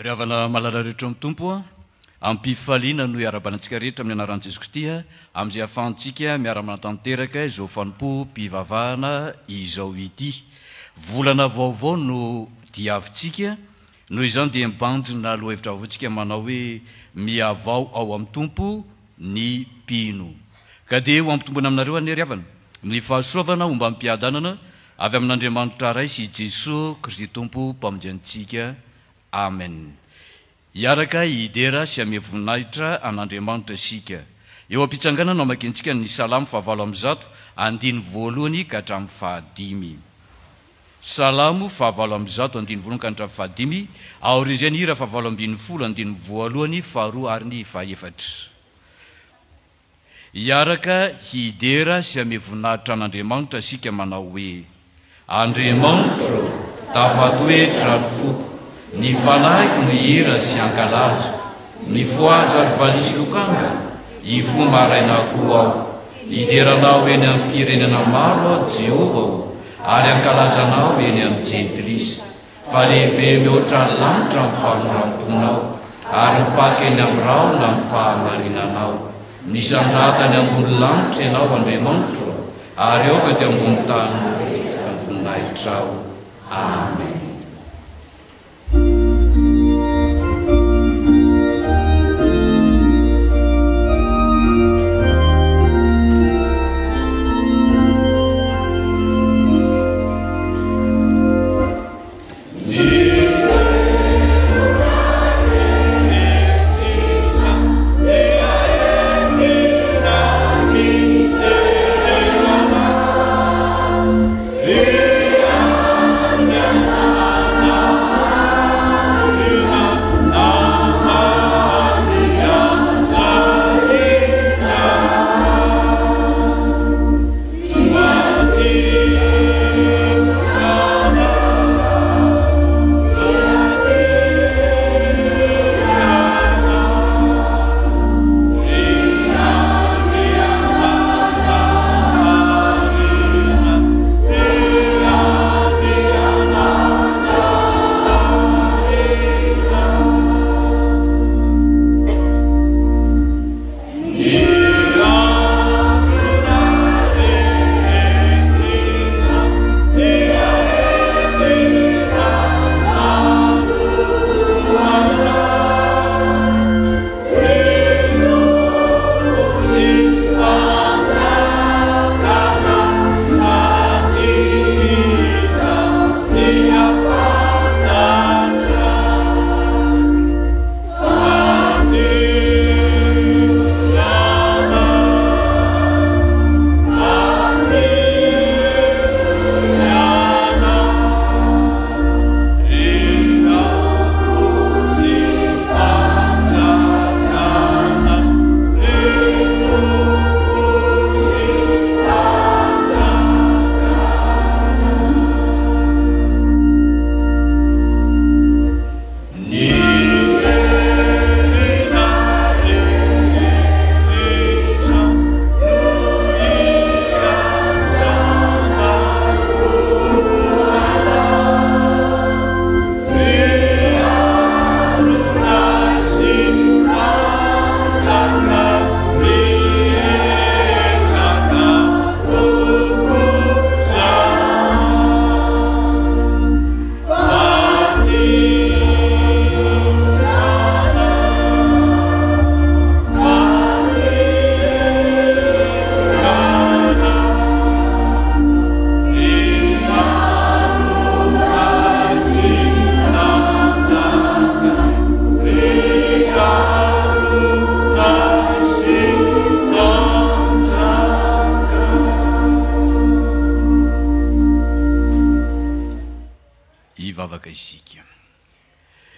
Riavana malala rehetra amin'ny tompo ampifaliana no iarabanantsika rehetra amin'ny anaran'i Jesu Kristy amin'izay ahafahantsika miara-manatanteraka izao fanompo mpivavahana izao ity. Volana vaovao no diavintsika noho izany dia mibanjina lohahevitra vaovatsika manao hoe miavao ao amin'ny tompo ny mpino. Ka dia ho ampitombona aminareo any riavana ny fahasoavana omba mpiadanana avy amin'Andriamanitra ray sy Jesosy Kristy tompo mpamonjentsika. Amen. Iaraka idera sy ame voninahitra an'Andriamanitra sika. Eo ampitsanganana amakiantsika ny Salamo 7 andiny voalohany ka hatramin'ny fahadimy. Salamo 7 andiny voalohany ka hatramin'ny fahadimy. Aorin'izay hira 7 andiny voalohany faharoa ary ny fahaefatra. Iaraka hidera sy ame voninahitra an'Andriamanitra sika manao hoe: Andriamanitra, tafatoetra ny foko, ny fanaiko ny hira sy ankalazo, ny foaza ny valisy lokanga, ifo marainako aho. Hideranao eny amin'ny firenena maro aho Jehova, ary ankalazanao eny amin'ny Jentrisy. Fa lehibe mihoatra ny lanitra amin'ny fahamoramponao, ary mipaky eny amin'ny rahona amin'ny fahamarinanao. Misandratany ambony lanitra ianao Andriamanitra, ary aoka ty ambony tany ny voninahitrao. Amen.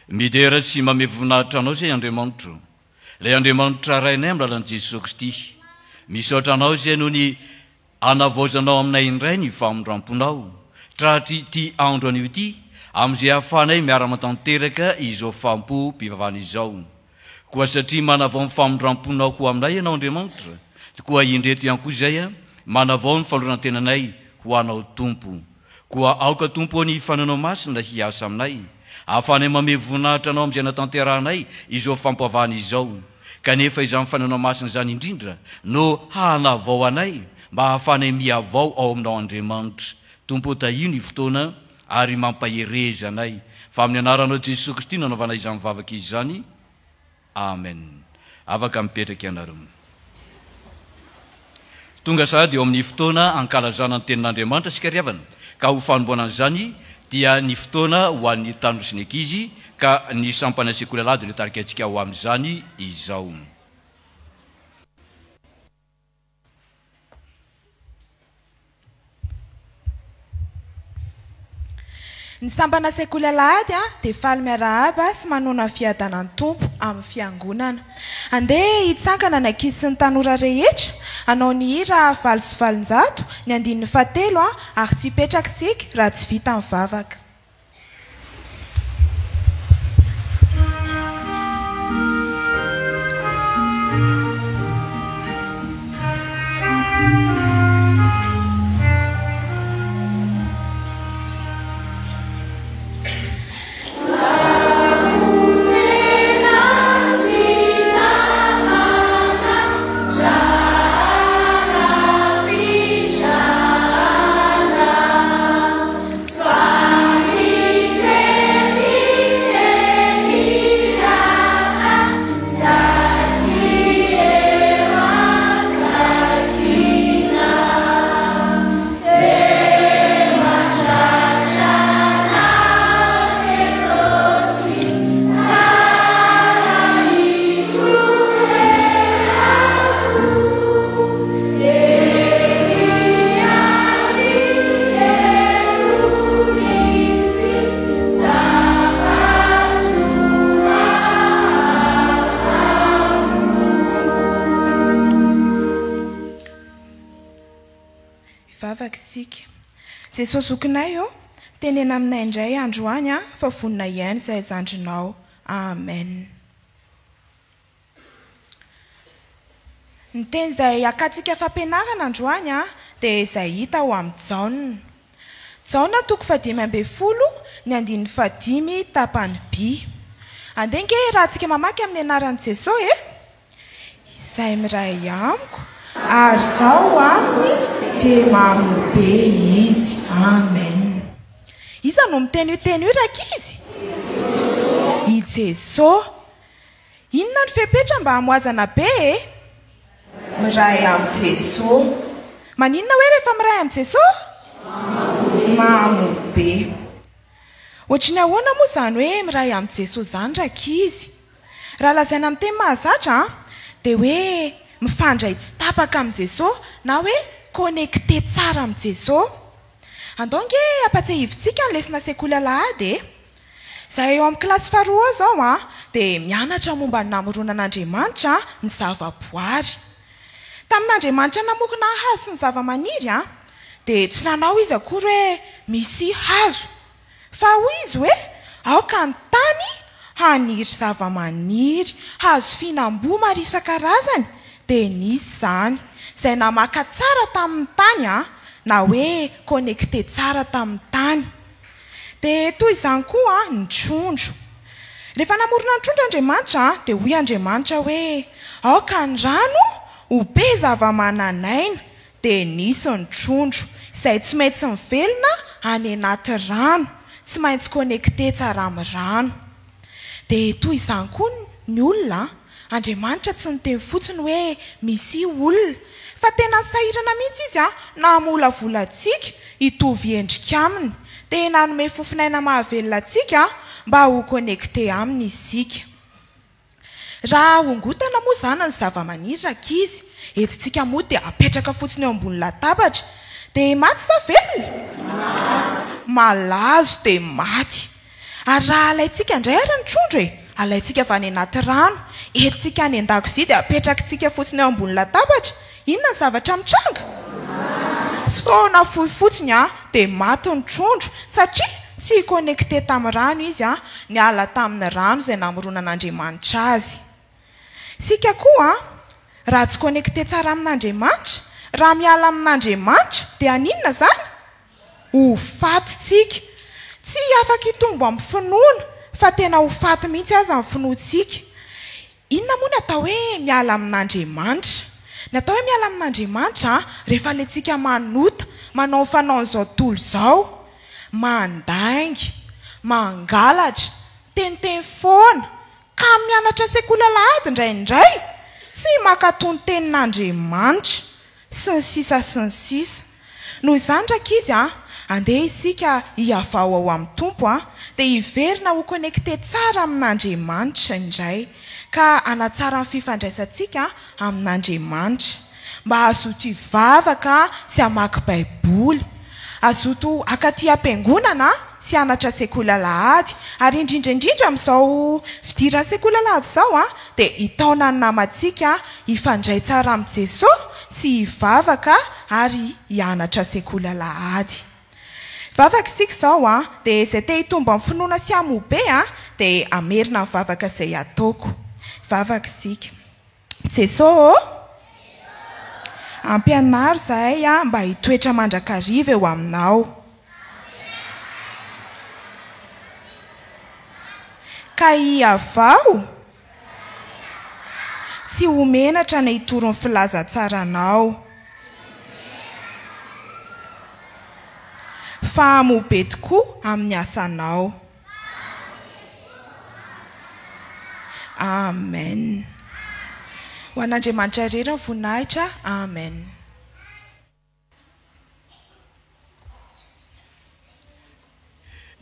Midera sy mame voninahitra anao zay Andriamanitra, ilay Andriamanitra rainay amin'ny lalan'i Jesosy Kristy. Misaotra anao izay noho ny anavaozanao aminay indray ny famondramponao. Tratry ity andro anio ity, amin'izay ahafahanay miara-matanteraka izao fampo mpivavahana izao. Koa satria manavao ny famondramponao koa aminay ianao Andriamanitra, koa indreto ihany koa izay manavao ny fanorantenanay ho anao Tompo. Koa aoka Tompo ny fananao masina hiasa aminay, ahafany mame voninahitra anao amin'izay natanteranay izao fampavahana izao, kanefa izany fananao masina zany indrindra no hanavao anay mba hahafanay miavao ao aminao Andriamanitra. Tompo tahino ny fotoana ary mampahereza anay, fa amin'ny anaranao Jesosy Kristy nanaovana izany vavaka izany. Amen. Afaka mipetraka ianareo. Tonga sady eo amin'ny fotoana ankalazana ny tenin'Andriamanitra sika riavana, ka ho fanomboanan'izany dia ny fotoana ho an'ny tanora sy ny ankizy, ka ny sampana sekoly alady no tarika antsika ho amin'izany izao. Ny sampana sekoly alahady dia faly miarahaba sy manona fiadanan'ny tompo amin'ny fiangonana. Andeha hitsangana ny ankizy sy ny tanora rehetra hanao ny hira valo sy valonjato ny andininy fahatelo ary tsy hipetraka sika raha tsy vita amin'ny vavaka. Jesosy zokinay tenena aminay indray androany fa vonina ihany izay zandrinao. Amen. Ny teny izay akatsika fampianarana androany dia izay hita ho amin'ny Jaona. Jaona 5:10 ny andininy 5 tapany B. Andenge raha antsika mamaky amin'ny anaran'i Jesosy izay miray amiko ary zao aminy dia mamobe izy. Amen. Iza no miteny io rakizy? I Jesosy. Inona ny fepetra mba hamoazana be? Miray amin'ny Jesosy. Maninona hoe rehefa miray amin'ny Jesosy? Mamobe. Ohatriny ahoana moa zany hoe miray amin'ny Jesosy zany rakizy? Raha lazaina amin'ny teny mahazatra dia hoe mifandray tsy tapaka amin'ny Jesosy na hoe connecté tsara amin'ny Jesosy. Andonge apatsahivitsika ny lesona sekoly alahady. Zahay eo amin'ny kilasy faharoa zao dia mianatra momba ny namoronan'Andriamanitra ny zavaboary. Tamin'Andriamanitra namorona hazo sy ny zavamaniry dia tsy nanao izy akory hoe misy hazo, fa hoy izy hoe aoka ny tany haniry zavamaniry, hazo fihinam-boa maro isan-karazany dia nisy izany. Izay namaka tsara tamin'ny tany na hoe connecté tsara tamin'ny tany. Dia toy izany koa ny trondro. Rehefa namorona ny trondro Andriamanitra dia hoy Andriamanitra hoe aoka ny rano ho be zavamananaina, dia nisy ny trondro izay tsy maintsy mivelona any anaty rano, tsy maintsy connecté tsara amin'ny rano. Dia toy izany koa ny olona. Andriamanitra tsy niteny fotsiny hoe misy olona, fa tena sahirana mihitsy izy namolavola antsika hitovy endrika aminy, dia nanome fofinaina mahavelona antsika mba ho connecté aminy isika. Raha hongotana moa zany ny zavamaniry rakizy, etintsika moa dia apetraka fotsiny eo ambony latabatra dia maty sa velona? Malazo dia maty. Ary raha alaitsika indray ary ny trondro alaitsika avy any anaty rano, etintsika any an-dakozia dia apetrakantsika fotsiny eo ambony latabatra, inona ny zavatra mitranga? Fotoana fohy fotsiny dia maty ny trondro satria tsy connecté tamin'ny rano izy niala tamin'ny rano izay namoronan'Andriamanitra azy. Sika koa raha tsy connecté tsara amin'Andriamanitra, raha miala amin'Andriamanitra dia aninona zany? Ho faty tsika. Tsy afaka hitombo amin'ny finoana fa tena ho faty mihitsy aza ny finoantsika. Inona moa ny atao hoe miala amin'Andriamanitra? Ny atao hoe miala amin'Andriamanitra rehefa ilay manota manao fanaon'izao tontolo izao, mandaingy, mangalatra, teniteny foana, ka mianatra sekoly alahady indraindray, tsy makatony tenin'Andriamanitra sy ny sisa sy ny sisa. Noho izany ndraiky izy andeha isika hiavao ao amin'ny Tompo dia hiverina ho connecté tsara amin'Andriamanitra indray, ka hanatsara ny fifandraisantsika amin'Andriamanitra, mba hazoto hivavaka sy hamaky baiboly, hazoto akaty am-piangonana sy hanatra sekoly alahady, ary indrindraindrindra amin'izao fidiran'ny sekoly alahady izao dia hitaona ny namantsika hifandray tsara amin'ny Jesosy sy hivavaka ary hianatra sekoly alahady. Vavaka isika izao dia izay te hitombo amin'ny finoana sy hamobe dia amerina ny vavaka izay ataoko. Vavaka isika. Jesosy ampianaro izahay mba hitoetra mandrakariva eo aminao. Ka hiavao tsy ho menatra ny hitoro ny filazantsaranao, fa hamobe tokoa amin'ny asanao. Amen. Ho an'Andriamanitra irery ny voninahitra. Amen.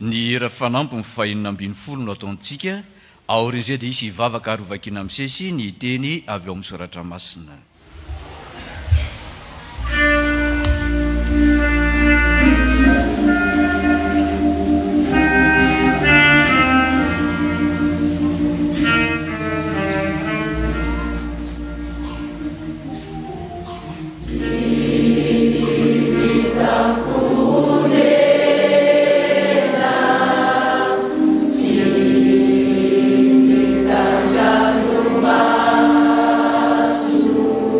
Ny hera fanampy ny fahaenina ambin'ny folo no ataontsika aorian'izay dia isy hivavaka ary hovakiana amin'ny sesy ny teny avy ao amin'ny soratra masina. Su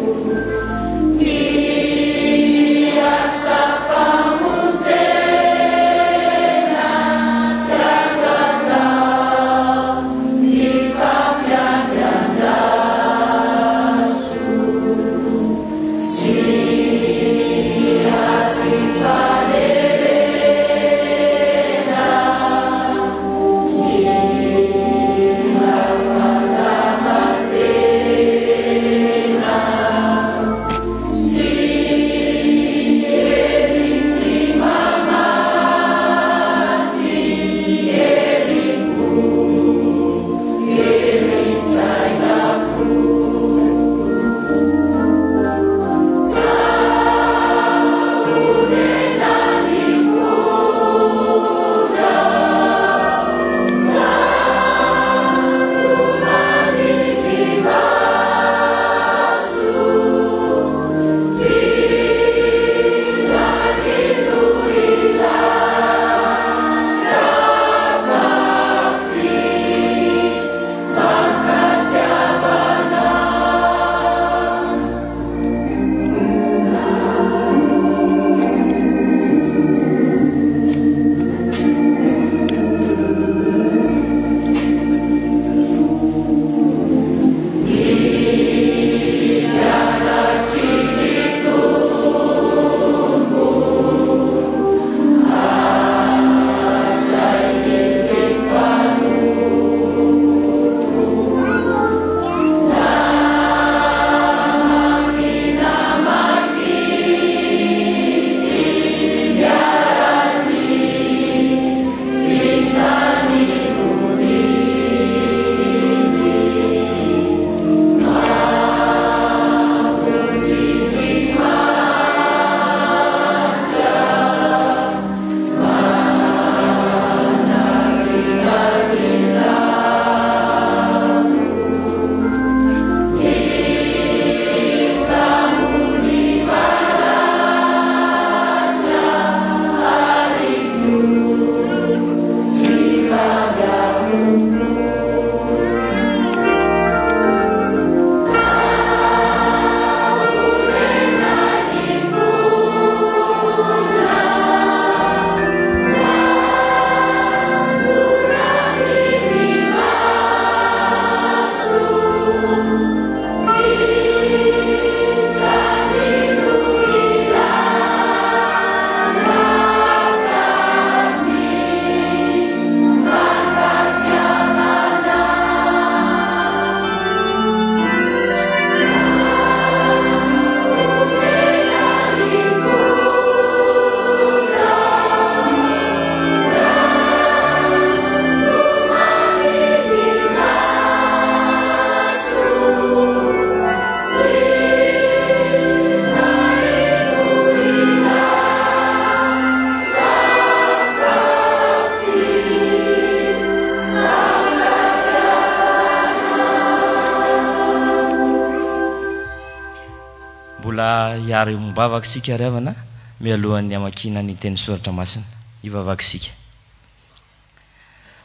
mbola hiary mibavaka sika ryavana mialohan'ny amakina ny teny soratra masina ivavaka sika.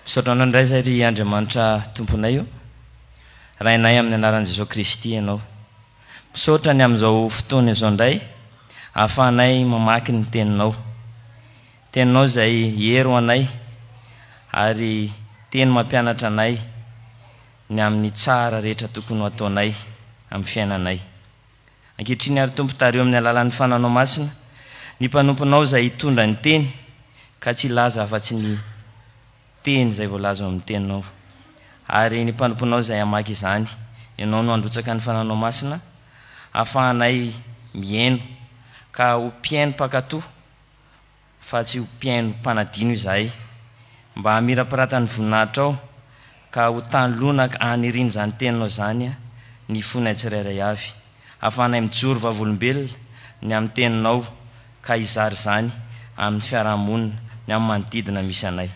Misaotra anao indray zay ry Andriamanitra tomponay io, rainay amin'ny anaran'i Jesosy Kristy ianao. Misaotra ny amin'izao fotoana izao indray ahafahanay mamaky ny teninao. Teninao izay hero anay ary teny mampianatra anay ny amin'ny tsara rehetra tokony ho ataonay amin'ny fiainanay. Ankehitriny ary tompo tareo amin'ny alalan'ny fananao masina, ny mpanomponao izay hitondra ny teny ka tsy laza afa-tsy ny teny izay voalaza amin'ny teninao, ary ny mpanomponao izay hamaky izany, ianao no androtsaka ny fananao masina ahafahanay mihaino ka ho mpiaino mpakatoa fa tsy ho mpiaino mpanadino izahay, mba hamirapiratany voninahitra ao ka ho tanlona aniriny izany teninao zany ny fonay tsirairay avy, ahafahanay mijoro vavolombelona ny amin'ny teninao ka izary zany amin'ny fiarahamonina ny amin'ny manodidina misy anay.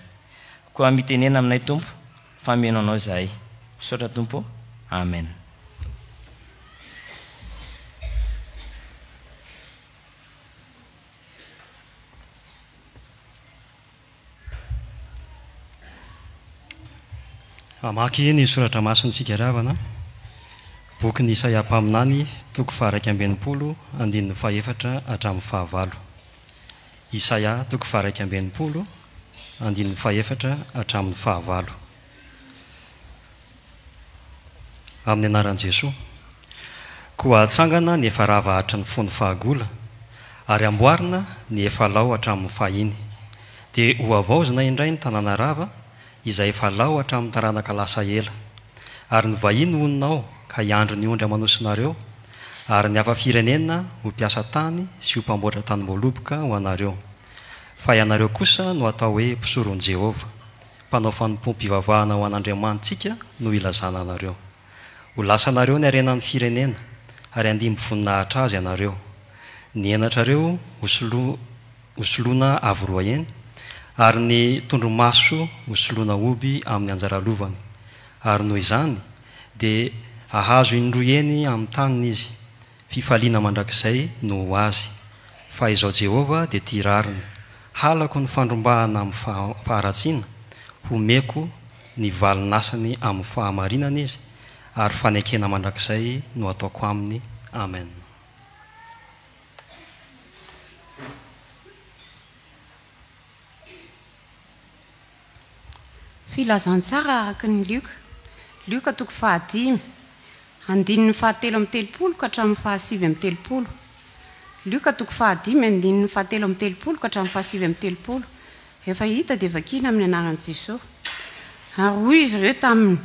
Koa mitenena aminay Tompo, fa meno anao izahay. Misaotra Tompo, amen. Amaky ny soratra masina tsika ravana, boky ny Isaia mpaminany, toko 240, andininy 4 hatramin'ny 9. Isaia toko 240, andininy 4 hatramin'ny 9. Amin'ny anaran'i Jesosy. Koa atsangana ny efa rava hatra ny fony fahagola, ary amboarina ny efa lao hatramin'ny fahiny. Dia ho avaozina indray ny tanàna rava izay efa lao hatramin'ny taranaka lasa ela, ary ny vahiny honinao ka hiandro ny ondry amanosinareo, ary ny afa-firenena ho mpiasa tany sy ho mpamboatra tany moloboka ho anareo. Fa ianareo kosa no atao hoe mpisoron'i Jehova, mpanao fanompoam-pivavahana ho an'Andriamanitsika no ilazana anareo. Ho lasa anareo ny arenan'ny firenena, ary andimby voninahitra azy ianareo. Ny enatrareo hosoloana avo roa eny, ary ny tondromaso hosoloana oby amin'ny anjaralovany. Ary noho izany dia ahazo indroy eny amin'ny taniny izy, fifaliana mandrakizay no ho azy. Fa izao Jehova dia tia rariny, halako ny fandrombahana amin'ny faharatsiana, homeko ny valinasany amin'ny fahamarinana izy, ary fanekena mandrakizay no ataoko aminy. Amen. Filazantsara araka ny Luka toko 5, andininy 7:30 ka hatramin'ny 7:30. Luka toko 5, andininy 7:30 ka hatramin'ny 7:30. Rehefa hita dia vakina amin'ny anaran'i Jesosy. Ary hoy izy ireo taminy,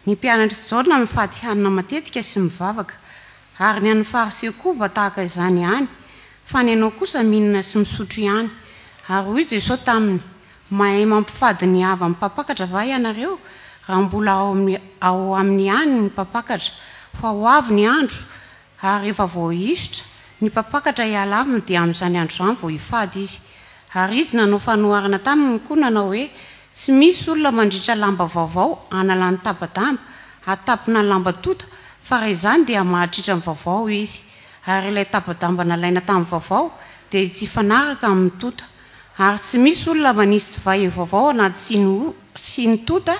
ny mpianatra izao na mifady hanina matetika sy mivavaka, ary ny an'ny fariseo koa mba tahaka izany ihany, fa ny anao kosa mihinana sy misotro ihany. Ary hoy Jesosy taminy, mahay mampifady ny hava amin'ny mpapakatra va ianareo, raha mbola ao amin'ny ihany ny mpapakatra, fa ho avy ny andro ary rehefa vao hisotra ny mpapakatra hiala aminy dia amin'izany andro izany vao hifady izy. Ary izy nanao fanoharana taminy koa nanao hoe tsy misy olona mandritra lamba vaovao analany tapa-damba atapina ny lamba tota, fa raha izany dia mahatritra ny vaovao izy. Ary ilay tapa-damba nalaina tamin'ny vaovao dia tsy fanaraka amin'ny tota. Ary tsy misy olona manisy divay vaovao anaty siny tota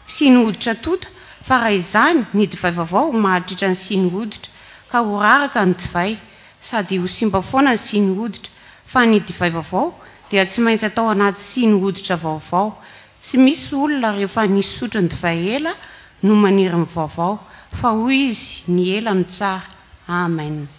sy ny hoditra tota, fa raha izany ny divay vaovao mahatritra ny siny hoditra, ka ho raraka ny divay sady ho simba foana ny siny hoditra. Fa ny divay vaovao dia tsy maintsy atao anaty siny hoditra vaovao. Tsy misy olona rehefa nisotro ny divay ela no maniry ny vaovao, fa hoy izy ny ela no tsara. Amen.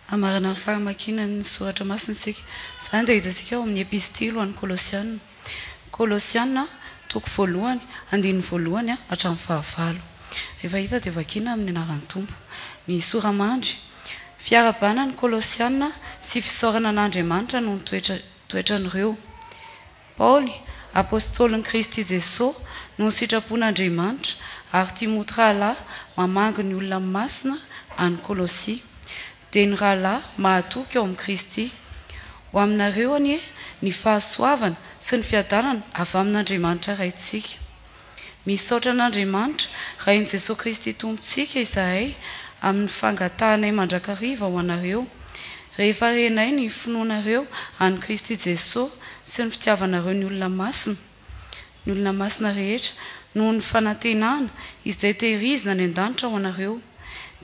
Amarana amin'ny fahamakiana ny soratra masina isika. Izany dia hitantsika ao amin'ny epistily ho an'ny Kolosianina. Kolosianina toko 1, andininy 1 hatramin'ny 9. Rehefa hita dia vakiana amin'ny anaran'ny Tompo. Ny soramandry, fiarabana ny Kolosianina sy fisaorana an'Andriamanitra no toetran'ireo. Paoly, apôstôlin'i Kristy Jesosy no ny sitrapon'Andriamanitra, ary Timotra lahy mamango ny olona masina any Kolosia. dia ny rahalahy mahatoky eo amin'ny Kristy. Ho aminareo anie ny fahasoavana sy ny fiadanana avy amin'Andriamanitra raintsika. Misaotra an'Andriamanitra rain' Jesosy Kristy tompontsika izahay amin'ny fangatahanay mandrakariva ho anareo. Rehefa renay ny finoanareo any Kristy Jesosy sy ny fitiavanareo ny olona masina rehetra noho ny fanantenana izay tehirizina ny an-danitra ho anareo.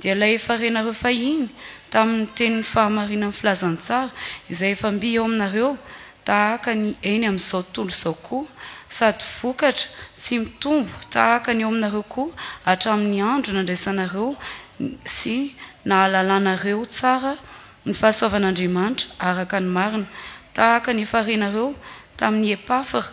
Dia ilay efa renareo fahiny tamin'ny tenin'ny fahamarinan'ny filazantsara izay efa mby eo aminareo tahaka ny eny amin'izao tontolo izao koa, sady vokatra sy mitombo tahaka ny eo aminareo koa hatramin'ny andro nandraisanareo sy nahalalanareo tsara ny fahasoavan'Andriamanitra araka ny marina, tahaka ny efa renareo tamin'ny Epafra,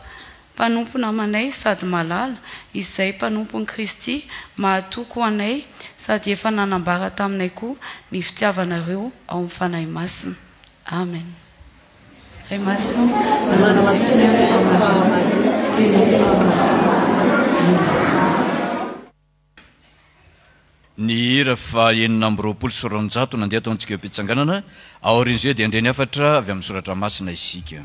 mpanompo namanay sady malala, izay mpanompon'i Kristy mahatoky ho anay sady efa nanambara taminay koa ny fitiavanareo ao amin'ny fanahy masina. Amen. Ray masina ny hira fa 920 nandeha ataontsika mpitsanganana aorin'izay dia andreny afatra avy amin'ny soratra masina isika.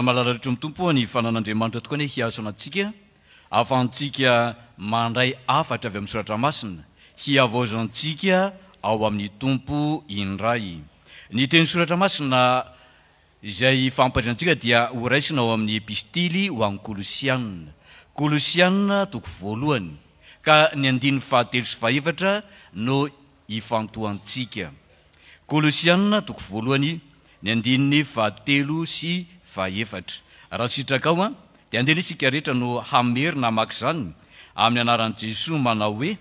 Malalatry mitompo ny fanan'Andriamanitra tokoa ny hiazo anatsika ahafahantsika mandray afatra avy amin'ny soratra masina hiavaozantsika ao amin'ny tompo indray. Ny teny soratra masina izay fampadrinantsika dia horaisina ao amin'ny epistily ho amin'ny Kolosianina. Kolosianina toko voalohany ka ny 9:7 no ifantohantsika. Kolosianina toko voalohany ny 9:7 raha sitraka ao dia andeha isika rehetra no hamerina maka izany amin'ny anaran'i Jesosy manao hoe: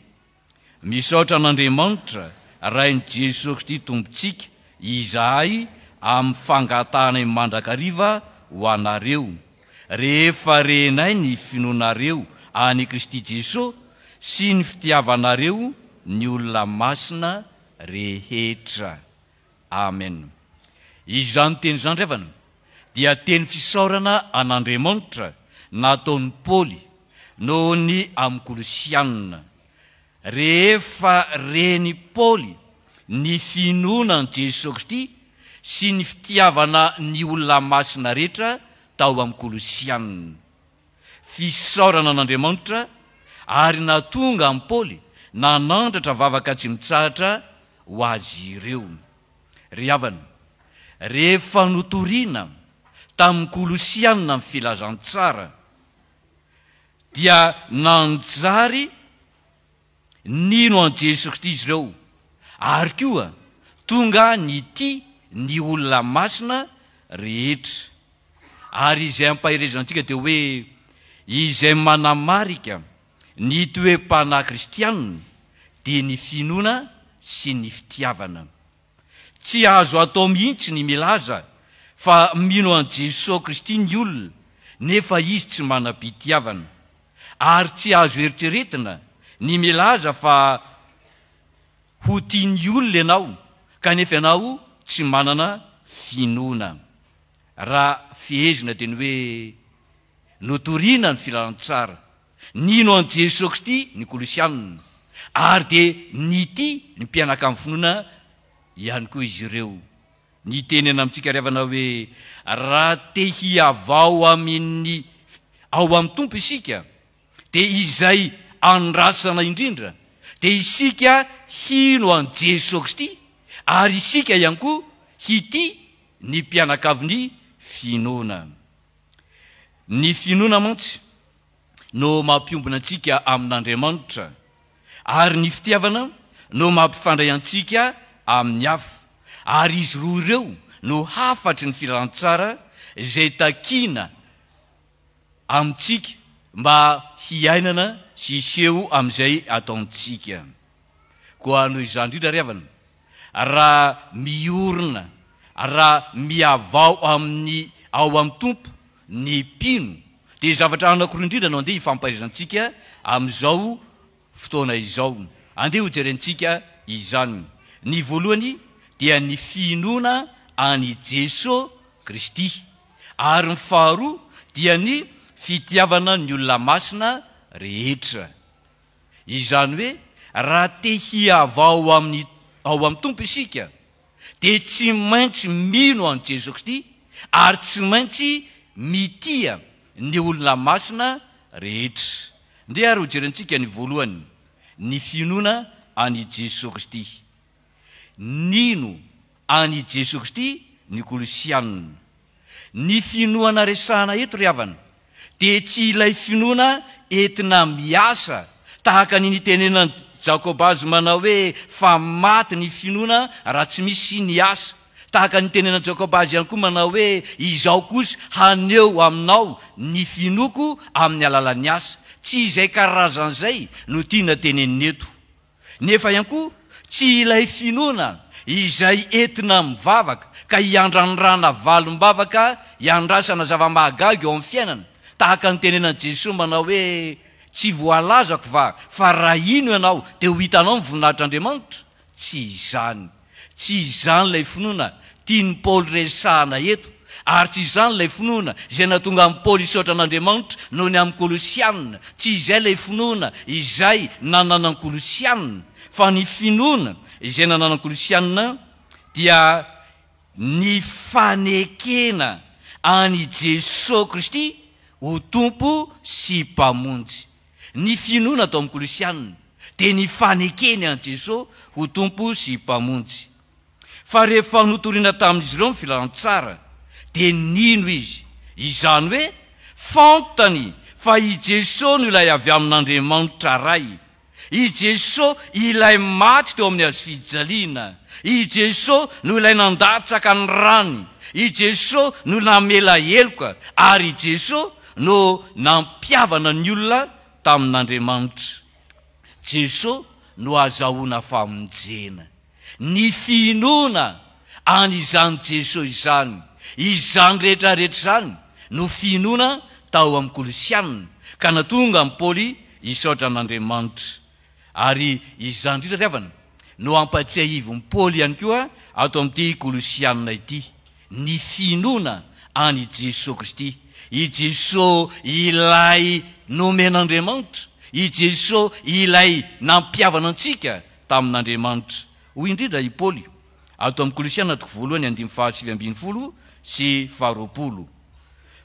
misaotra an'Andriamanitra rain'i Jesosy Kristy tompontsika izahay amin'ny fangatahanay mandrakariva ho anareo, rehefa renay ny finoanareo any Kristy Jesosy sy ny fitiavanareo ny olona masina rehetra. Amen. Izany teny izany revana dia teny fisaorana an'Andriamanitra nataon'ny Paoly noho ny amin'ny Kolosianina. Rehefa reny Paoly ny finoana ny Jesosy Kristy sy ny fitiavana ny olona masina rehetra tao amin'ny Kolosianina. Fisaorana an'Andriamanitra ary natonga amin'ny Paoly nanandratra vavaka tsy mitsahatra ho azy ireo. Ry havana, rehefa notoriana tamin'ny Kolosianina amin'ny filazantsara dia nanjary nino an Jesosy Kristy izy ireo, ary koa tonga ny ty ny olona masina rehetra. Ary izay ampahirezantsika dia hoe izay manamarika ny toe-panahy kristianina dia ny finoana sy ny fitiavana. Tsy azo atao mihitsy ny milaza fa mino an Jesosy Kristy ny olona nefa izy tsy manam-pitiavana, ary tsy azo eritreretina ny milaza fa ho tiany olona ianao kanefa ianao tsy manana finoana. raha fihezina dia ny hoe notoriana ny filanan-tsara nino an' Jesosy Kristy ny kolosianina ary dia ny ty ny mpianaka amin'ny finoana ihany koa izy ireo. Ny tenena amintsika riavana hoe raha te hiavao amin'ny ao amin'ny tompo isika dia izay andrasana indrindra dia isika hino an' Jesosy Kristy ary isika ihany koa hity ny mpianakaviny finoana. Ny finoana mantsy no mampiombona antsika amin'Andriamanitra ary ny fitiavana no mampifandray antsika amin'ny hafa ary izy roa ireo no hafatry ny filanan-tsara izay takiana amintsika mba hiainana sy hiseho amin'izay ataontsika. Koa noho izany indrindra riavana, raha miorina, raha miavao amin'ny ao amin'ny tompo ny mpino dia zavatra anankiroa indrindra no andeha hifampahaizantsika amin'izao fotoana izao. Andeha hojerentsika izany. Ny voalohany dia ny finoana any Jesosy Kristy ary ny faharoa dia ny fitiavana ny olona masina rehetra. Izany hoe raha te hiavao amin'ny ao amin'ny tompo isika dia tsy maintsy mino an' Jesosy Kristy ary tsy maintsy mitia ny olona masina rehetra. Ndeha ary hojerentsika ny voalohany, ny finoana any Jesosy Kristy. Nino any Jesosy Kristy ny kolosianina. Ny finoana resahana eto riavana dia tsy ilay finoana entina miasa tahaka ny tenenan'i Jakobazy manao hoe fa maty ny finoana raha tsy misy ny asa. Tahaka ny tenenan'i Jakobazy ihany koa manao hoe izaho kosa haneo aminao ny finoko amin'ny alalan'ny asa. Tsy izay karazan'izay no tiana tenenina eto. Nefa ihany koa tsy ilay finoana izay entina mivavaka ka hiandrandrana valim-bavaka hiandrasana zava-mahagaga eo amin'ny fiainana. Tahaka ny tenenan'i Jesosy manao hoe tsy voalazako fa raha ino ianao dia ho hitanao ny voninahitr'Andriamanitra. Tsy izany. Tsy izany ilay finoana tiany Paoly resahana eto ary tsy izany ilay finoana izay nahatonga amin'ny Paoly hisaotra an'Andriamanitra noho ny amin'ny Kolosianina. Tsy izay ilay finoana izay nanana ny Kolosianina fa ny finoana izay nanana ny Kolosianina dia ny fanekena any Jesosy Kristy ho tompo sy mpamonjy. Ny finoana atao amin'ny Kolosianina dia ny fanekeny an' Jesosy ho tompo sy mpamonjy. Fa rehefa notoriana tamin'izy ireo ny filanan-tsara dia nino izy? Izany hoe fantany fa i Jesosy no ilay avy amin'Andriamanitra ray. I Jesosy ilay maty teo amin'ny hazo fijaliana. I Jesosy no ilay nandatsaka ny rany. I Jesosy no namela heloka ary i Jesosy no nampiavana ny olona tamin'Andriamanitra. Jesosy no azahoana famonjena. Ny finoana an'izany Jesosy izany, izany rehetrarehetra izany no finoana tao amin'ny Kolosianina ka natonga amin'ny Paoly hisaotra an'Andriamanitra. Ary izany indrindra riavana no ampatsiahivon'ny Paoly ihany koa ato amin'ity Kolosianina ity. Ny finoana any Jesosy Kristy. I Jesosy ilay nomen'Andriamanitra. I Jesosy ilay nampiavana antsika tamin'Andriamanitra. Hoy indrindra i Paoly ato amin'ny Kolosianina toko voalohany 7:20 sy 20.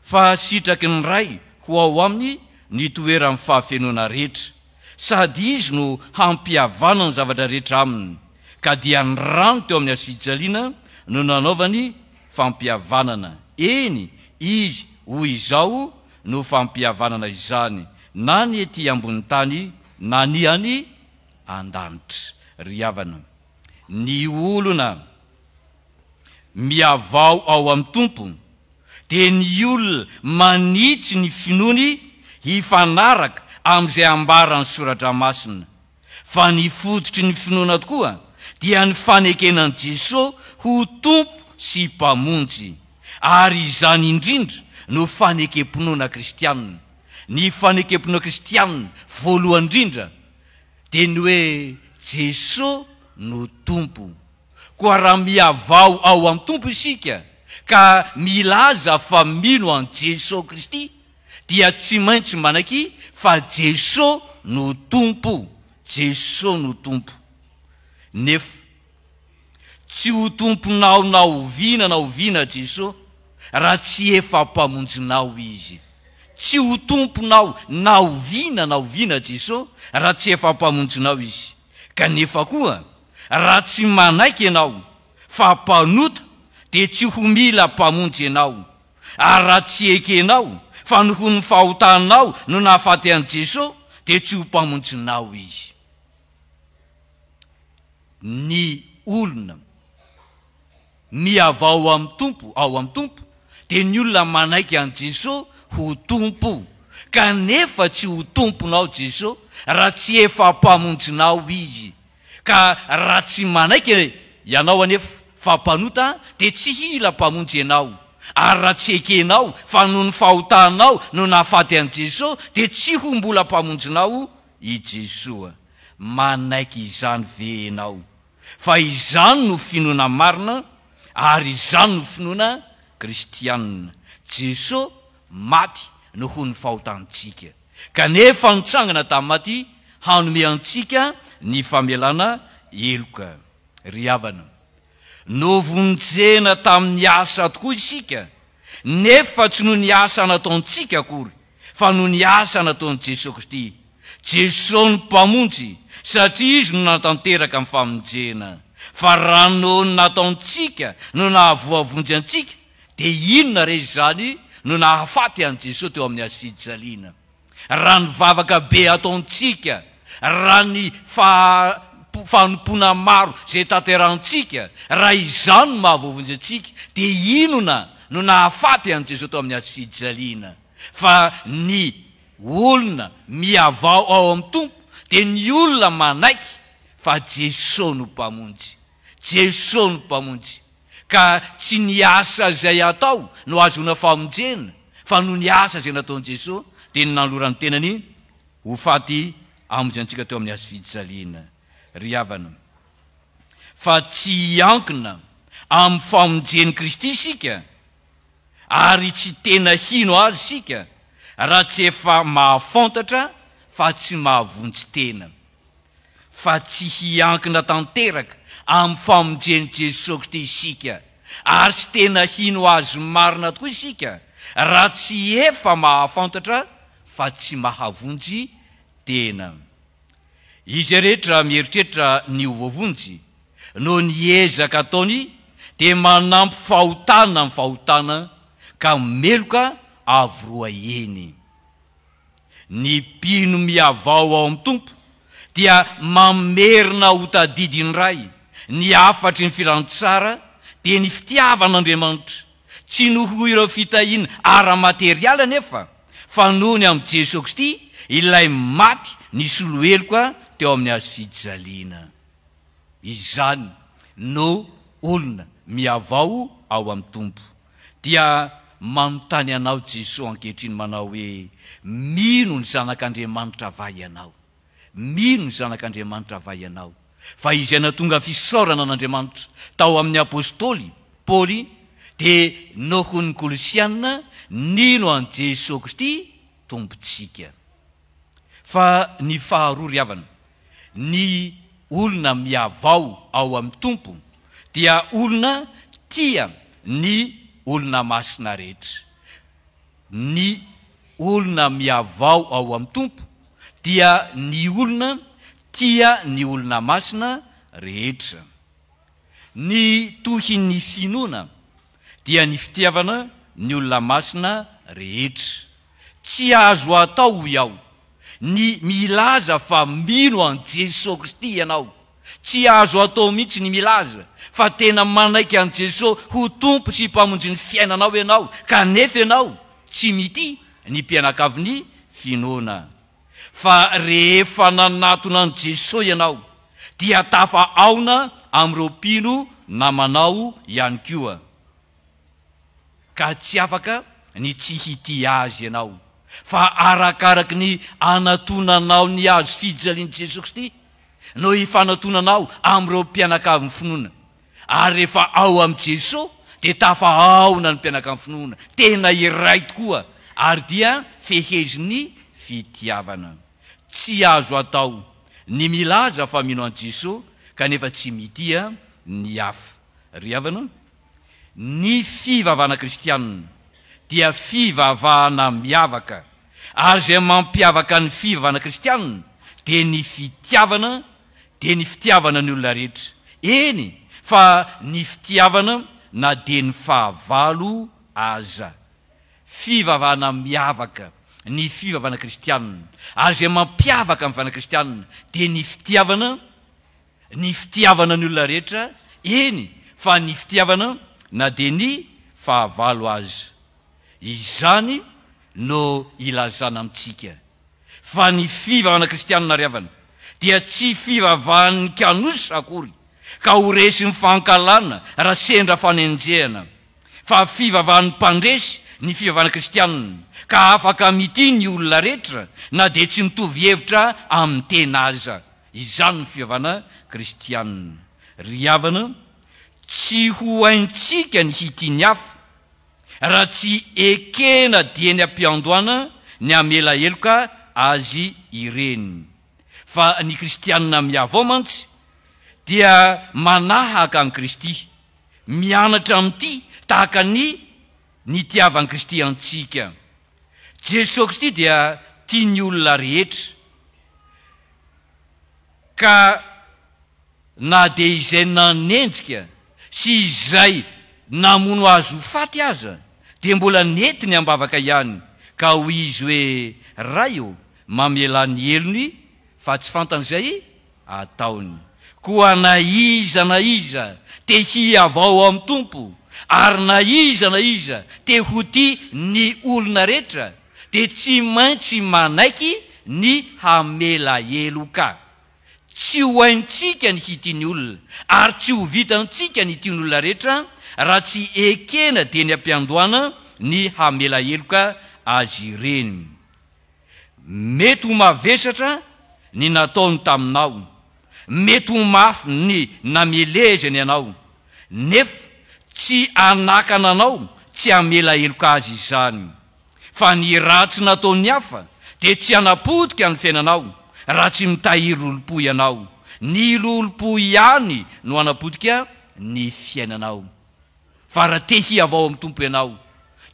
Fa sitraky ny ray ho ao aminy ny toeran'ny fahafenoana rehetra sady izy no hampiavana ny zavatra rehetra aminy ka dia ny rano teo amin'ny hazo fijaliana no nanaovany fampiavanana. Eny izy hoy izao no fampiavanana izany na ny ety ambony tany na ny any an-danitra. Ry havana, ny olona miavao ao amin'ny tompo dia ny olona manitsy ny finoany hifanaraka amin'izay ambarany soratra masina. Fa ny fototry ny finoana tokoa dia ny fanekenan'i Jesosy ho tompo sy mpamonjy. Ary izany indrindra no fanekem-pinoana kristianina. Ny fanekem-pinoana kristianina voalohany indrindra dia ny hoe Jesosy no tompo. Koa raha miavao ao amin'ny tompo isika ka milaza fa mino an Jesosy Kristy dia tsy maintsy manaky fa Jesosy no tompo, Jesosy no tompo. Nefa tsy ho tomponao na oviana Jesosy raha tsy efa mpamonjinao izy. Tsy ho tomponao na oviana Jesosy raha tsy efa mpamonjinao izy. Kanefa koa raha tsy manaiky ianao fa mpanota dia tsy ho mila mpamonjy ianao. Ary raha tsy ekenao fa noho ny fahotanao no nahafaty an Jesosy dia tsy ho mpamonjinao izy. Ny olona miavao amin'ny tompo, ao amin'ny tompo, dia ny olona manaiky an Jesosy ho tompo. Kanefa tsy ho tomponao Jesosy raha tsy efa mpamonjinao izy. Ka raha tsy manaiky ianao anefa fa mpanota dia tsy hila mpamonjy ianao. Ary raha tsy ekenao fa noho ny fahotanao no nahafaty an Jesosy dia tsy ho mbola mpamonjinao i Jesosy. Manaiky izany ve ianao? Fa izany no finoana marina ary izany no finoana kristianina. Jesosy maty noho ny fahotantsika, kanefa nitsangana tamin'ny maty hanome antsika ny famelana heloka. Ry havana, novonjena tamin'ny asa tokoa isika, nefa tsy noho ny asa nataontsika akory, fa noho ny asa nataon'i Jesosy Kristy. Jesosy ny mpamonjy satria izy no natanteraka amin'ny famonjena. Fa raha no nataontsika no nahavoavonjy antsika, dia inona re izany no nahafaty an Jesosy teo amin'ny azy fijaliana? Raha ny vavaka be ataontsika, raha ny fanompoana maro zay tanterantsika, raha izany no mahavoavonjy antsika, dia inona no nahafaty an Jesosy teo amin'ny azy fijaliana? Fa ny olona miavao ao amin'ny tompo dia ny olona manaiky fa Jesosy no mpamonjy, Jesosy no mpamonjy. Ka tsy ny asa zay atao no azona famonjena, fa no ny asa zay nataon'i Jesosy dia ny nanolorany tenany ho faty amonjy teo amin'ny azy fijaliana. Ry havana, fa tsy hiankina amin'ny famonjen'i Kristy isika, ary tsy tena hino azy isika raha tsy efa mahafantatra fa tsy mahavonjy tena. Fa tsy hiankina tanteraka amin'ny famonjen'i Jesosy Kristy isika, ary tsy tena hino azy marina tokoa isika raha tsy efa mahafantatra fa tsy mahavonjy tena. Izy rehetra mieritreritra ny hovavonjy no ny ezaka ataony dia manampy fahotana amin'ny fahotana ka meloka avroa eny. Ny mpino miavao ao amin'ny tompo dia mamerina ho tadidiny ray. Ny afatry ny filantsara dia ny fitiavan'Andriamanitra, tsy noho ireo fitahiana ara-materiala nefa, fa noho ny amin'ny Jesosy Kristy ilay maty ny soloheloka teo amin'ny azy fijaliana. Izany no olona miavao ao amin'ny tompo. Dia manontany anao Jesosy ankehitriny manao hoe mino ny zanak'Andriamanitra vai ianao? Mino ny zanak'Andriamanitra vai ianao? Fa izay natonga fisaorana an'Andriamanitra tao amin'ny apôstôly Paoly dia noho ny Kolosianina nino an Jesosy Kristy tompontsika. Fa ny faharoa ry havana, ny olona miavao ao amin'ny tompo dia olona tia ny olona masina rehetra. Ny olona miavao ao amin'ny tompo dia ny olona tia ny olona masina rehetra. Ny tohy ny finoana dia ny fitiavana ny olona masina rehetra. Tsy azo atao iaho ny milaza fa mino an Jesosy Kristy ianao. Tsy azo atao mihitsy ny milaza fa tena manaiky an Jesosy ho tompo sy mpamonjy ny fiainanao ianao, kanefa ianao tsy mity ny mpianakaviny finoana. Fa rehefa nanatona an Jesosy ianao dia tafa aona amin'ireo mpino namanao ihany koa, ka tsy afaka ny tsy hity azy ianao. Fa arakaraky ny anatonanao ny azo fijalian'i Jesosy Kristy no ifanatonanao amin'ireo mpianakaviny finoana. Ary rehefa ao amin'i Jesosy dia tafahaona ny mpianaka amin'ny finoana tena iray tokoa ary dia feheziny fitiavana. Tsy azo atao ny milaza fa mino an Jesosy kanefa tsy mitia ny hafa. Ry havana, ny fivavahana kristianina dia fivavahana miavaka ary izay mampiavaka ny fivavahana kristianina dia ny fitiavana, dia ny fitiavana ny olona rehetra. Eny, fa ny fitiavana na dia ny fahavalo aza. Fivavahana miavaka ny fivavahana kristianina ary izay mampiavaka amin'ny fivavahana kristianina dia ny fitiavana ny olona rehetra. Eny, fa ny fitiavana na dia ny fahavalo aza. Izany no ilazana amintsika fa ny fivavahana kristianina ry havana dia tsy fivavahan'ny kanosy akory ka ho resy ny fankalana raha sendra fanenjehana, fa fivavahan'ny mpandresy ny fivavahana kristianina ka afaka mity ny olona rehetra na dia tsy mitovy hevitra amin'ny tena aza. Izany ny fivavahana kristianina. Ry havana, tsy ho haintsika ny hity ny hafa raha tsy ekena dia ny ampiandohana ny amela heloka azy ireny. Fa ny kristianina miavao mantsy dia manahaka an Kristy, mianatra amin'ity tahaka ny tiavan'i Kristy antsika. Jesosy Kristy dia tiany olona rehetra, ka na dia izay nanenjika sy izay namono azy ho faty aza dia mbola nentiny ambavaka ihany, ka ho izy hoe ray eo mamela ny helony fa tsy fantan'izay ataony. Koa na iza te hiavao amin'ny tompo ary na iza te ho tia ny olona rehetra dia tsy maintsy manaiky ny hamela heloka. Tsy ho haintsika ny hitiany olona ary tsy ho vitantsika ny tiany olona rehetra raha tsy ekena dia ny ampiandohana ny hamela heloka azy ireny. Mety ho mavesatra ny nataony taminao, mety ho mafy ny namelezany ianao, nefa tsy anakana anao tsy hamela heloka azy izany. Fa ny ratsy nataony hafa dia tsy hanapotika ny fiainanao raha tsy mitahiry lolom-po ianao. Ny lolom-po ihany no hanapotika ny fiainanao. Fa raha te hiavao amin'ny tompo ianao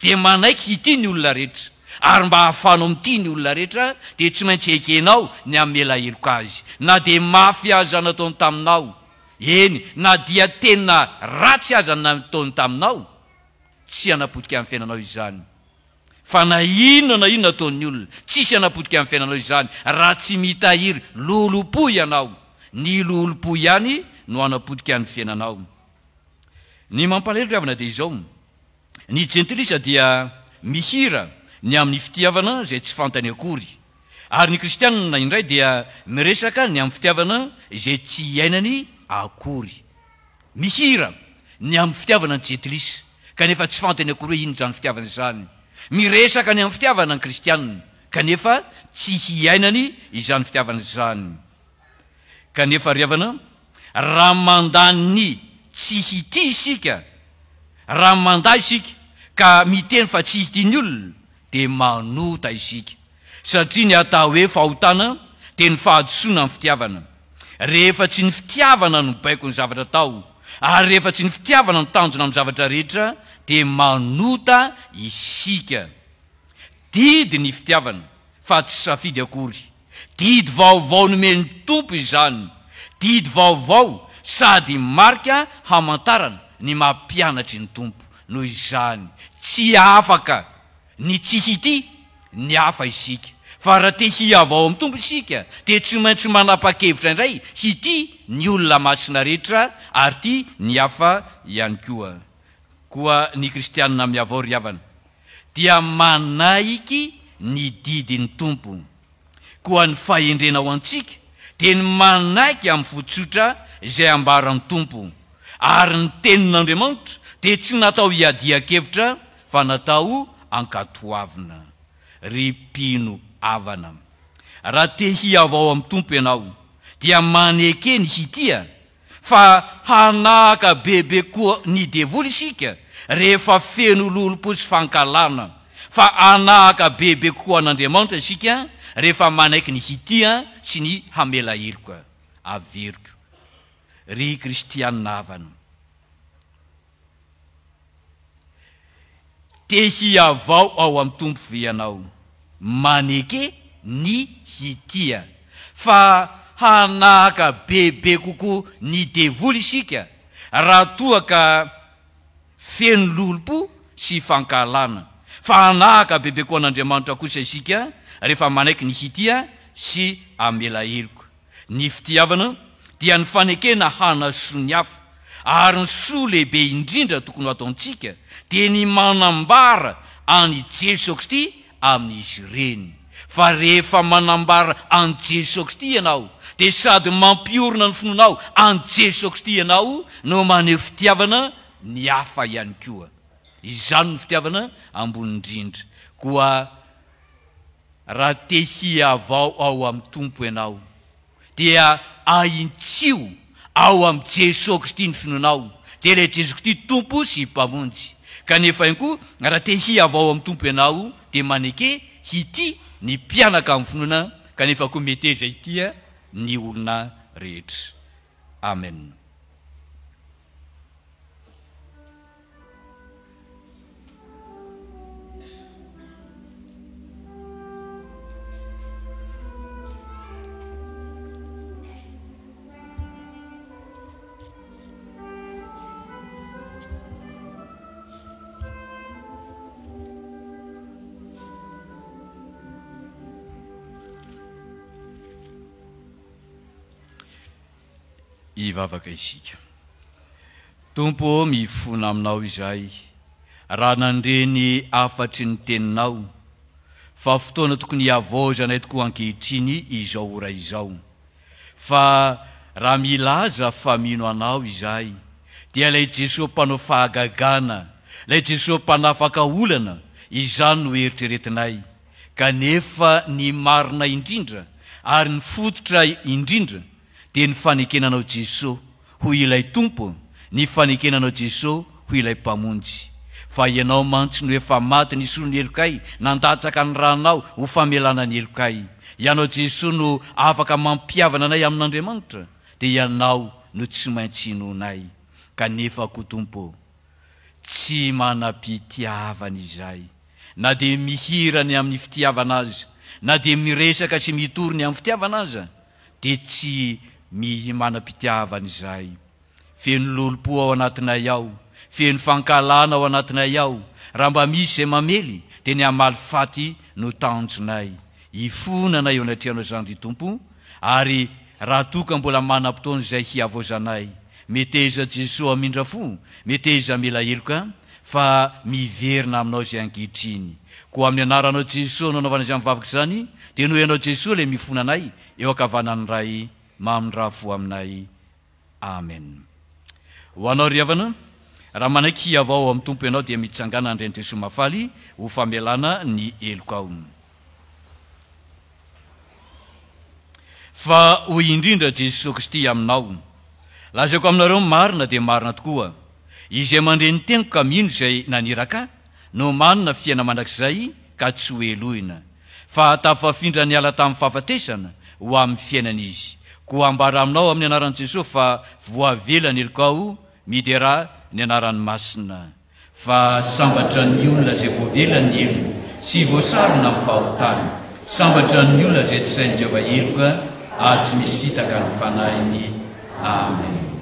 dia manaiky hity ny olona rehetra, ary mba hahafanao mity ny olona rehetra dia tsy maintsy ekenao ny hamela heloka azy. Na dia mafy aza nataony taminao, eny, na dia tena ratsy aza nataony taminao, tsy hanapotika amin'ny fiainanao izany. Fa na inona nataon'ny olona, tsisy hanapotika amin'ny fiainanao izany raha tsy mitahiry lolom-po ianao. Ny lolom-po ihany no hanapotika ny fiainanao. Ny mampalahelo ry havana dia izao: ny jentilisa dia mihira ny amin'ny fitiavana izay tsy fantany akory, ary ny kristianina indray dia miresaka ny amin'ny fitiavana izay tsy iainany akory. Mihira ny amin'ny fitiavana ny jentilisa kanefa tsy fantany akory hoe ino zany fitiavana izany. Miresaka ny amin'ny fitiavana ny kristianina kanefa tsy hiainany izany fitiavana izany. Kanefa ry havana, raha mandany tsy hity isika, raha manday isika ka miteny fa tsy hitiany olona dia manota isika, satria ny atao hoe fahotana dia ny fahadosoana amin'ny fitiavana. Rehefa tsy ny fitiavana no baiko ny zavatra atao, ary rehefa tsy ny fitiavana no tanjona amin'ny zavatra rehetra dia manota isika. Didy ny fitiavana fa tsy safidy akory. Didy vaovao nomeny tompo izany, didy vaovao sady marika hamantarana ny mampianatry ny tompo. Noho izany tsy afaka ny tsy hity ny hafa isika, fa raha te hiavao amin'ny tompo isika dia tsy maintsy manapa-kevitra indray hity ny olona masina rehetra ary ty ny hafa ihany koa. Koa ny kristianina miavao ry havana dia manaiky ny didiny tompo. Koa ny fahendrena ao antsika dia ny manaiky amin'ny fotsotra izay ambaran'ny tompo, ary ny tenin'Andriamanitra dia tsy natao hiadia-kevitra fa natao ankatoavina. Ry mpino avana, raha te hiavao amin'ny tompo ianao dia maneke ny hitia, fa hanahaka bebe koa ny devoly isika rehefa feno lolompo sy fankalana fa anahaka bebe kokoa an'Andriamanitra isika rehefa manaiky ny hitia sy ny hamela heloka averiko ry kristianina havana te hiavao ao amin'ny tompo ve ianao maneke ny hitia fa hanahaka bebe kokoa ny devoly isika raha toa ka feno lolompo sy fankalana fa hanahaka bebe koa an'Andriamanitra kosa isika rehefa manaiky ny hitia sy amela heloka ny fitiavana dia ny fanekena hanasoa ny hafa ary ny soa lehibe indrindra tokony ataontsika dia ny manambara any Jesosy Kristy amin'izy ireny fa rehefa manambara any Jesosy Kristy ianao dia sady mampiorona ny finoanao any Jesosy Kristy ianao no maneho fitiavana ny hafa ihany koa izany ny fitiavana ambony indrindra koa raha te hiavao ao amin'ny tompo ianao dia aintsio ao amin'ny Jesosy Kristy ny finoanao dia ilay Jesosy Kristy tompo sy mpamonjy kanefa ihany koa raha te hiavao amin'ny tompo ianao dia maneke hity ny mpianaka amin'ny finoana kanefa koa meteza itia ny olona rehetra amen. Ivavaka isika tompo mifona aminao izay raha nandreny afatry ny teninao fa fotoana tokony hiavozanay tokoa ankehitriny izao ora izao fa raha milaza fa mino anao izay dia ilay Jesosy mpanao fahagagana ilay Jesosy mpanafaka olana izany no eritreretinay kanefa ny marina indrindra ary ny fototra indrindra dia ny fanekenanao Jesosy ho ilay tompo ny fanekenanao Jesosy ho ilay mpamonjy fa ianao mantsy no efa maty ny solony elokay nandatsaka ny ranao ho famelana ny elokay ianao Jesosy no afaka mampiavana anay amin'Andriamanitra dia ianao no tsy maintsy inonay kanefa ko tompo tsy manam-pitiavana izay na dia mihirany amin'ny fitiavana azy na dia miresaka sy mitorony amin'ny fitiavana aza dia tsy manam-pitiavana izay feno lolompo ao anatinay ao feno fankalana ao anatinay ao raha mba misy izay mamely dia ny amaly faty no tanjonay ifonanay eo anatrehanao zany ry tompo ary raha toka mbola manam-potoana izay hiavozanay meteza Jesosy amindra fo meteza mila heloka fa miverina aminao izay ankehitriny koa amin'ny anaranao Jesosy no anaovana izay mivavaka izany dia noho ianao Jesosy ilay mifonanay eo ankavanany ray mamindra fo aminay amen. Ho anao ry havana raha manaiky hiavao amin'ny tompo ianao dia mitsangana andreny Jesosy mafaly ho famelana ny heloka ao fa ho indrindra Jesosy Kristy aminao lazako aminareo marina dia marina tokoa izay mandreny teniko ka mino izay naniraka no manana fiaina mandrakizay ka tsy ho elohina fa tafafindra ny ala tamin'ny fahafatesana ho amin'ny fiainan'izy koa ambara aminao amin'ny anaran'i Jesosy fa voavela ny heloka ao midera ny anaran'ny masina fa sambatra ny olona izay voavela ny elo sy voasarona amin'ny fahotany sambatra ny olona izay tsy sain'i Jehovah heloka ary tsy misy fitaka ny fanahiny amen. Oh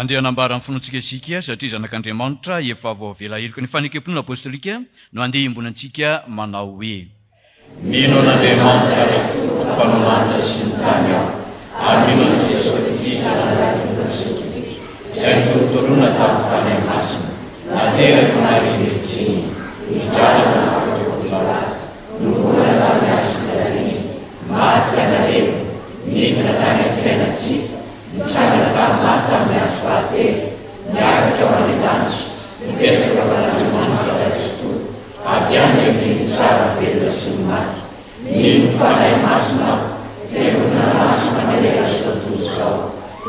andeha anambara amin'ny fonoantsika isika satria zanak'Andriamanitra efa voavela heloka ny fanekam-pinoana apôstôlika no andeha imbonantsika manao hoe mino an'Andriamanitra mpanoloanitra sy ny tany aho ary mino an'i Jesosy Kristy izay nitolotoloana tamin'ny fanahy masina nateraka narenetsiny nijalana nateokolala nombola tamin'ny asin-jariny maty anareo midina tany amin'ny fiainatsika nitsangana tamin'ny maty tamin'ny andro fahatelo niakatra ho any an-danitra nipetraka ho an'Andriamanitra Kristoly avy any amin'ny tsara velona sy ny maty mino fanahy masina fiangonana masina mandeha azo tontolo izao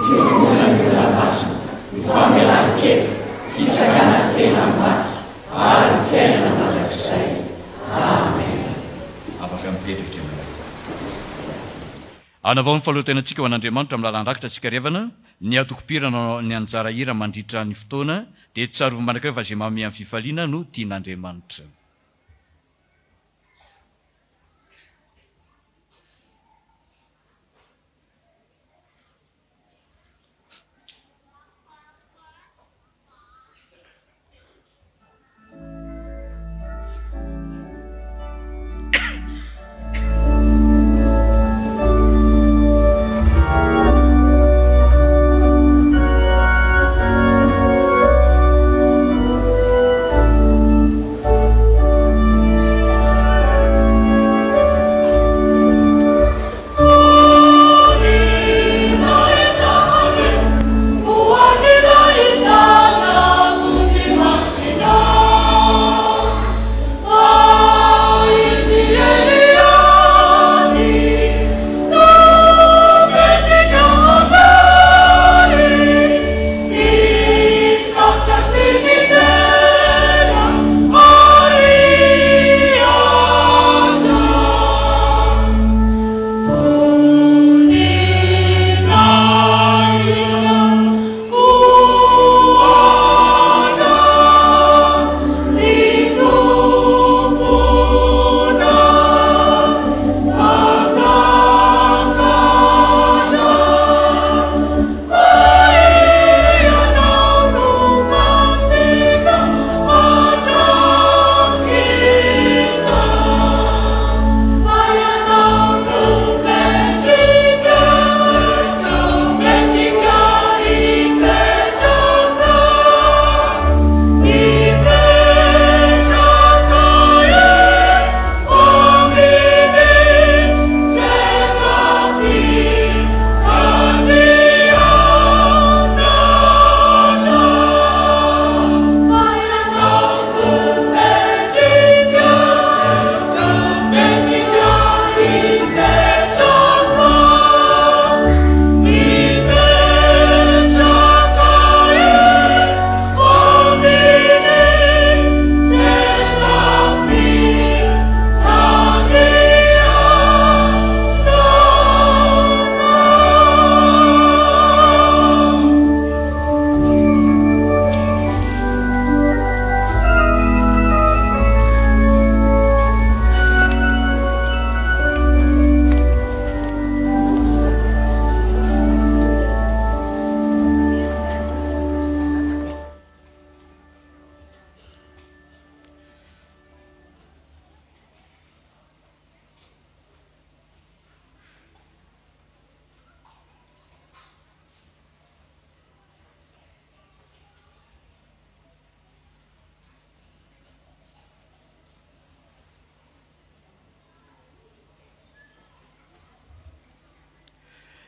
fiangonana ny olona masina ny famelan-keloka fitsangana tena maty ary ny fiainana mandrakizay. Amen. Afaka mitetrika anavao ny falotenantsika ho an'Andriamanitra amin'ny lalandrakitra tsika revana ny atokopirana ny anjara hira mandritra ny fotoana dia tsarovy manakireva fa izay manome amin'ny fifaliana no tian'Andriamanitra.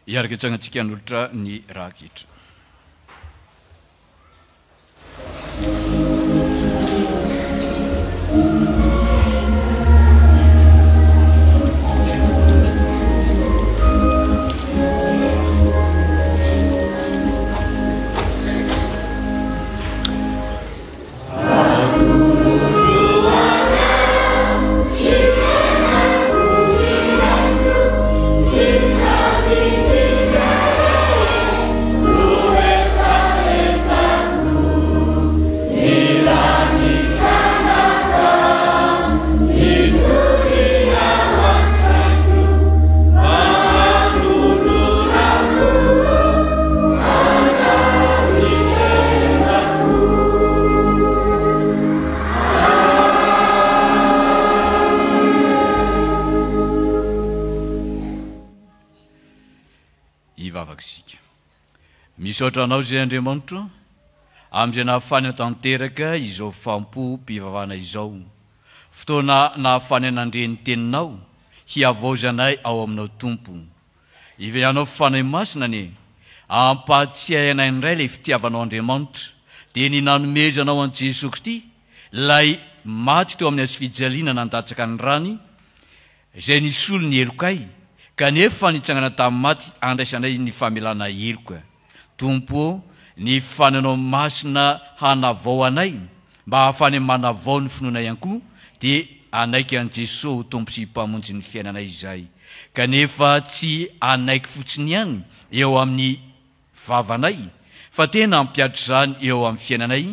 Iaraka itsangantsika n'olotra ny rahakitra. Oh misaotra anao zay Andriamanitra amin'izay nahafany tanteraka izao fampo-pivavahana izao. Fotoana nahafany anandre ny teninao hiavaozanay ao aminao Tompo. Ive anao fanahy masina ne ampatsiahy anay indray ilay fitiavanao Andriamanitra dia ny nanomezanao an Jesosy Kristy lay maty teo amin'ny hazofijaliana nandatsaka ny rany izay nisolo ny elokay kanefa nitsangana tamin'ny maty andraisanay ny famelana eloka. Tompo, ny fananao masina hanavao anay mba hahafany manavao ny finoana ihany koa dia anaiky an Jesosy Tompo sy mpamonjy ny fiainanay izay. Kanefa tsy anaiky fotsiny ihany eo amin'ny vavanay fa tena ampiatra izany eo amin'ny fiainanay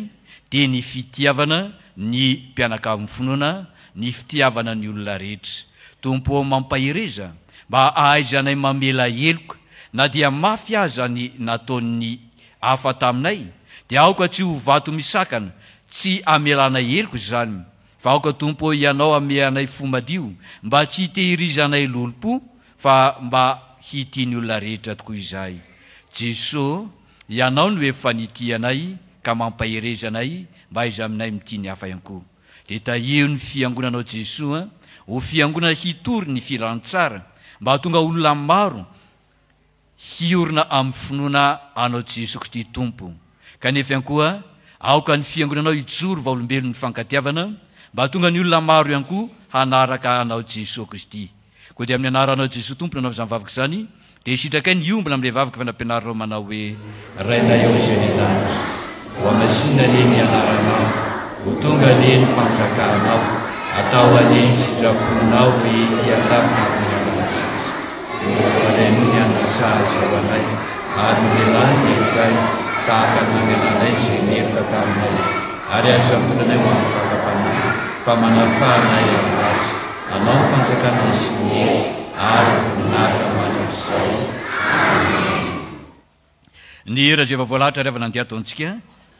dia ny fitiavana ny mpianakavy ny finoana, ny fitiavana ny olona rehetra. Tompo mampahireza mba ahaizanay mamela eloka na dia mafy aza ny nataon'ny hafa taminay dia aoka tsy ho vato misakana tsy amelanay eloka izany fa aoka Tompo ianao ameanay fomadio mba tsy hitehirizanay lolompo fa mba hitiany olona rehetra tokoa izay. Jesosy, ianao no efa nitianay ka mampahirezanay mba izy aminay mity ny hafa ihany koa. Dia tahio ny fiangonanao Jesosy ho fiangonana hitory ny filantsara mba tonga olona maro hiorina amin'ny finoana anao Jesosy Kristy Tompo. Kanefa ihany koa aoka ny fiangonanao hijoro vaolombelon'ny fankatiavana mba tonga ny olona maro ihany koa hanaraka anao Jesosy Kristy. Koa dia amin'ny anaranao Jesosy Tompo nanao izany vavaka izany dia sitrakai ny iombona amin'ilay vavaka fanampianaranao manao hoe rainay eo izay ny lanitra ho amasina le ny anaranao ho tonga le ny fanjakanao atao ane ny sitraponao hoe tiatamin'alanitra alaino ny anasazy ao anay ary nomelany ny elokay tahaka nomelanay izay neloka taminay ary azo amtonanay ho amin'ny fakapanahy fa manafahanay amin'azy anao ny fanjakana sy ny ary voninahitra manao izao. Ny hira izay efa voalahatra rehefa nandeha ataontsika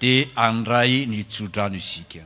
dia andray ny tsodrano isika.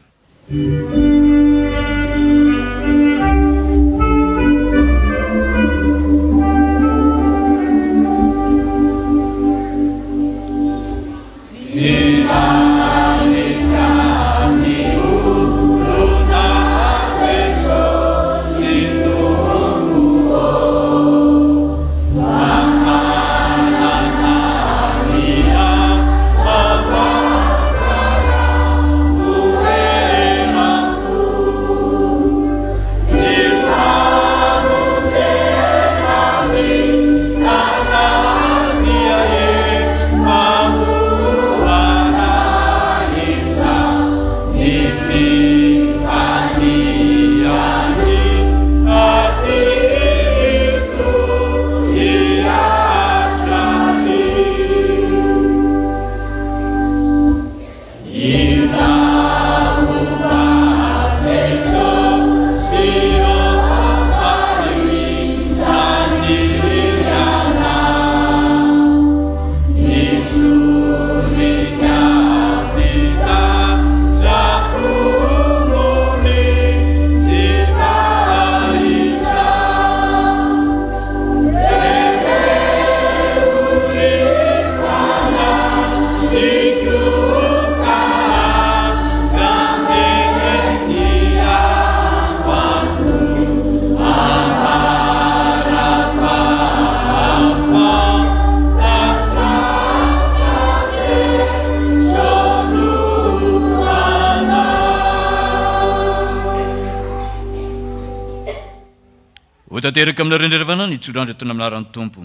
Tanteraka amin'ny rendrevana ny tsodrandro tony amin'ny Tompo.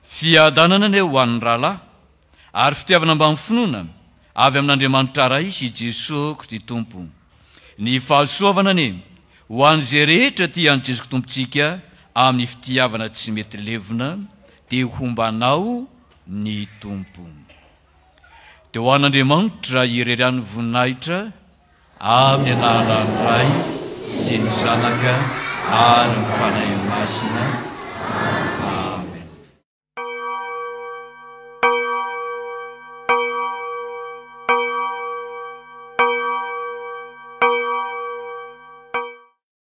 Fiadanana ne ho an'ny rahalahy ary fitiavana mba finoana avy amin'Andriamanitra ray sy Jesosy Kristy Tompo. Ny fahasoavana ne ho an'izay rehetra tia an'i Jesosy Tompontsika amin'ny fitiavana tsy mety levona dia hombanao ny Tompo. Dia ho an'Andriamanitra irerian'ny voninahitra amin'ny anaran'ny Ray sy ny Zanaka ary ny fanahy masina